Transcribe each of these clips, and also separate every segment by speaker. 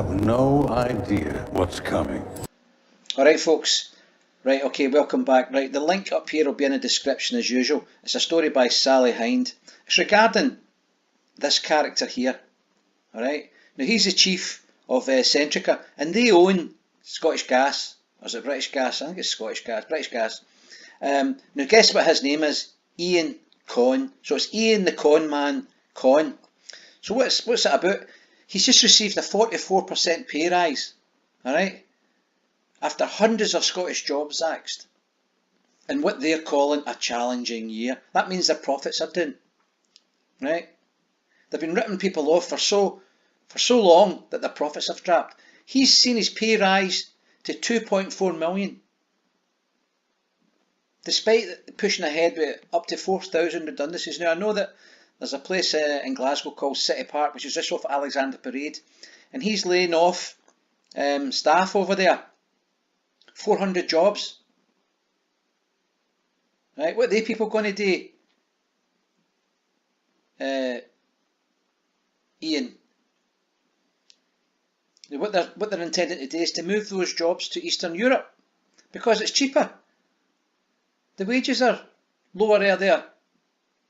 Speaker 1: have no idea what's coming.
Speaker 2: Alright folks, right, okay, welcome back. Right, the link up here will be in the description as usual. It's a story by Sally Hind. It's regarding this character here. Alright, now he's the chief of Centrica, and they own Scottish Gas. Or is it British Gas? I think it's Scottish Gas, British Gas. Now guess what his name is? Iain Conn. So it's Iain the Con Man Conn. So what's it about? He's just received a 44% pay rise. Alright? After hundreds of Scottish jobs axed. And what they're calling a challenging year. That means their profits are down. Right? They've been ripping people off for so long that their profits have dropped. He's seen his pay rise to 2.4 million. Despite pushing ahead with up to 4,000 redundancies. Now I know that there's a place in Glasgow called City Park, which is just off Alexander Parade, and he's laying off staff over there. 400 jobs. Right, what are they people going to do? Iain. What they're intending to do is to move those jobs to Eastern Europe because it's cheaper. The wages are lower there.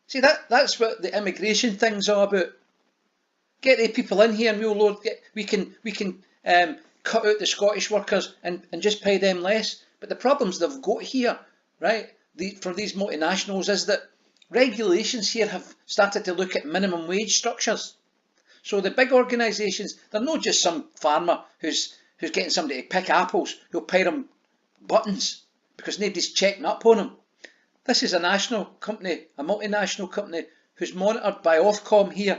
Speaker 2: See, that's what the immigration thing's all about. Get the people in here and we can cut out the Scottish workers and just pay them less. But the problems they've got here, right, for these multinationals is that regulations here have started to look at minimum wage structures. So the big organisations, they're not just some farmer who's getting somebody to pick apples who'll pay them buttons because nobody's checking up on them. This is a national company, a multinational company who's monitored by Ofcom here.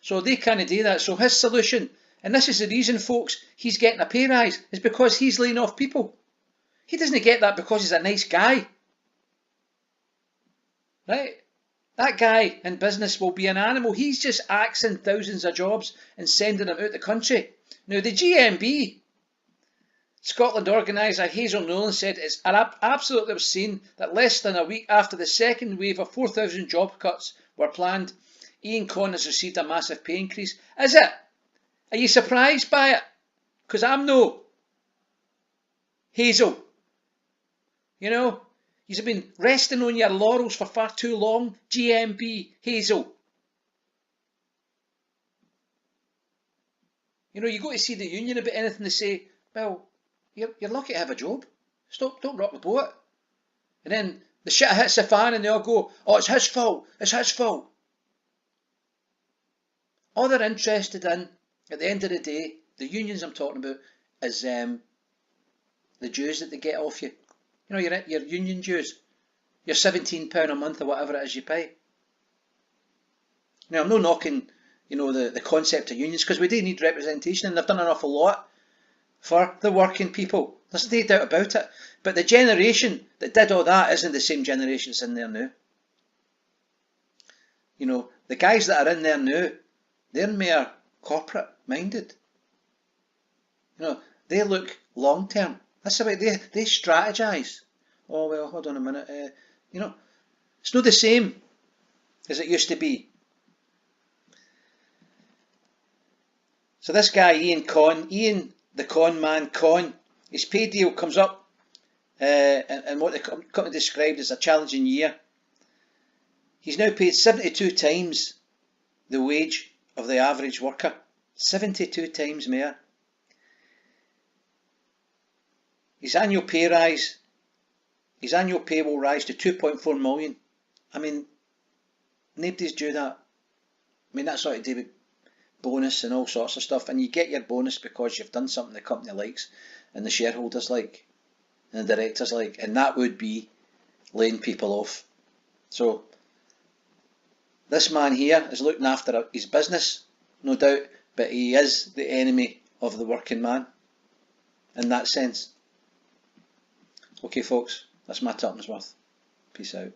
Speaker 2: So they can't do that. So his solution, and this is the reason, folks, he's getting a pay rise, is because he's laying off people. He doesn't get that because he's a nice guy. Right? That guy in business will be an animal. He's just axing thousands of jobs and sending them out the country. Now the GMB, Scotland organiser Hazel Nolan said it's absolutely obscene that less than a week after the second wave of 4,000 job cuts were planned, Iain Conn has received a massive pay increase. Is it? Are you surprised by it? Because I'm no. Hazel. You know, you've been resting on your laurels for far too long. GMB, Hazel. You know, you go to see the union about anything, they say, well, you're lucky to have a job. Don't rock the boat. And then the shit hits the fan and they all go, oh, it's his fault. It's his fault. All they're interested in, at the end of the day, the unions I'm talking about, is the dues that they get off you. You know, your union dues. Your £17 a month or whatever it is you pay. Now, I'm not knocking, you know, the concept of unions, because we do need representation and they've done an awful lot for the working people. There's no doubt about it. But the generation that did all that isn't the same generation that's in there now. You know, the guys that are in there now, they're more corporate minded. You know, they look long term. That's the way they strategise. Oh well, hold on a minute. You know, it's not the same as it used to be. So this guy Iain Conn, Iain the Con Man Conn, his pay deal comes up and what the company described as a challenging year. He's now paid 72 times the wage of the average worker. 72 times more. His annual pay will rise to 2.4 million. I mean, nobody's due that. I mean, that's what to do with bonus and all sorts of stuff. And you get your bonus because you've done something the company likes and the shareholders like and the directors like. And that would be laying people off. So this man here is looking after his business, no doubt, but he is the enemy of the working man in that sense. Okay folks, that's my tuppence worth. Peace out.